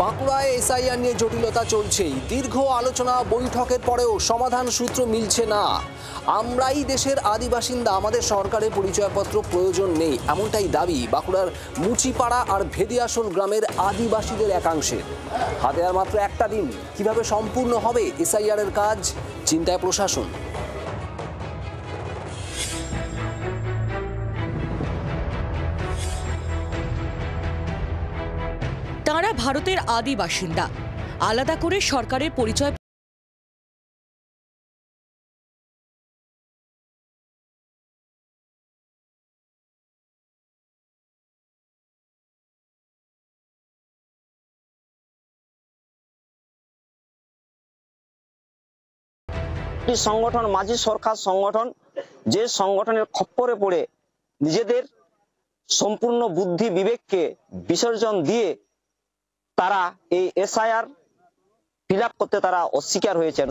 বাঁকুড়ায় এসআইআর নিয়ে জটিলতা চলছেই। দীর্ঘ আলোচনা বৈঠকের পরেও সমাধান সূত্র মিলছে না। আমরাই দেশের আদিবাসিন্দা, আমাদের সরকারের পরিচয়পত্র প্রয়োজন নেই, এমনটাই দাবি বাঁকুড়ার মুচিপাড়া আর ভেদিয়াসন গ্রামের আদিবাসীদের একাংশের। হাতে আর মাত্র একটা দিন, কিভাবে সম্পূর্ণ হবে এসআইআর এর কাজ, চিন্তায় প্রশাসন। তাঁরা ভারতের আদি বাসিন্দা, আলাদা করে সরকারের পরিচয় সংগঠন মাঝি সরকার সংগঠন, যে সংগঠনের খপ্পরে পড়ে নিজেদের সম্পূর্ণ বুদ্ধি বিবেককে বিসর্জন দিয়ে তারা এই এসআইআর ফিল আপ করতে তারা অস্বীকার হয়েছেন।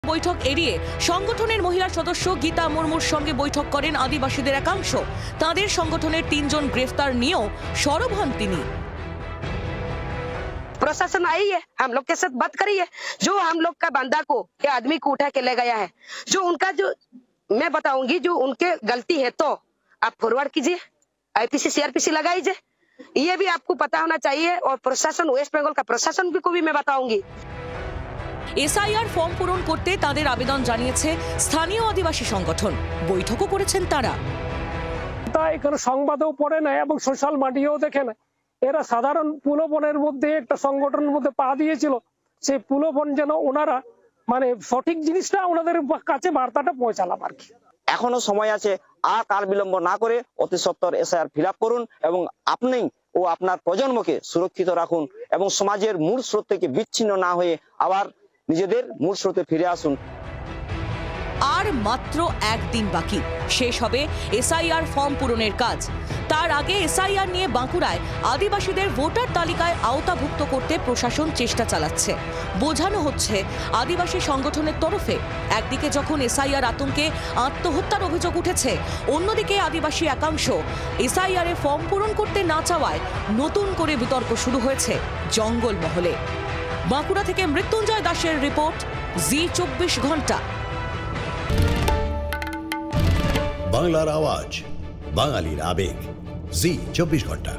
বৈঠক এড়িয়ে সংগঠনের মহিলা সদস্য গীতা মুর্মুর সঙ্গে বৈঠক করেন আদিবাসীদের একাংশ। তাদের সংগঠনের 3 জন গ্রেফতার নিয়েও সরব হন তিনি। प्रशासन आई है, हम लोग के साथ बात करी है। जो हम लोग का बंदा को या आदमी को उठा के ले गया है, जो उनका जो मैं बताऊंगी, जो उनके गलती है तो आप फॉरवर्ड कीजिए, आईपीसी सीआरपीसी लगाइए। ये भी आपको पता होना चाहिए। और प्रशासन, वेस्ट बंगाल का प्रशासन को भी मैं बताऊंगी। এসআইআর ফর্ম পূরণ করতে তাদের আবেদন জানিয়েছে স্থানীয় আদিবাসী সংগঠন। বৈঠকও করেছেন তারা। এখানে সংবাদেও পড়ে না এবং সোশ্যাল মিডিয়াও দেখে না। এরা সাধারণ প্রলোভনের মধ্যে একটা সংগঠনের মধ্যে পা দিয়েছিল। সেই প্রলোভন যেন ওনারা মানে সঠিক জিনিসটা ওনাদের কাছে বার্তাটা পৌঁছালাম আর কি। এখনো সময় আছে, আর কাল বিলম্ব না করে অতি সত্বর এসআইআর ফিল আপ করুন এবং আপনি ও আপনার প্রজন্মকে সুরক্ষিত রাখুন এবং সমাজের মূল স্রোত থেকে বিচ্ছিন্ন না হয়ে আবার নিজেদের মূল স্রোতে ফিরে আসুন। আর মাত্র একদিন বাকি, শেষ হবে এসআইআর ফর্ম পূরণের কাজ। তার আগে এসআইআর নিয়ে বাঁকুড়ায় আদিবাসীদের ভোটার তালিকায় আওতাভুক্ত করতে প্রশাসন চেষ্টা চালাচ্ছে। বোঝানো হচ্ছে আদিবাসী সংগঠনের তরফে একদিকে যখন এসআইআর আতঙ্কে আত্মহত্যার অভিযোগ উঠেছে, অন্যদিকে আদিবাসী একাংশ এসআইআর এর ফর্ম পূরণ করতে না চাওয়ায় নতুন করে বিতর্ক শুরু হয়েছে জঙ্গল মহলে। বাঁকুড়া থেকে মৃত্যুঞ্জয় দাসের রিপোর্ট, জি 24 ঘন্টা। বাংলার আওয়াজ, বাঙালির আবেগ, জি 24 ঘন্টা।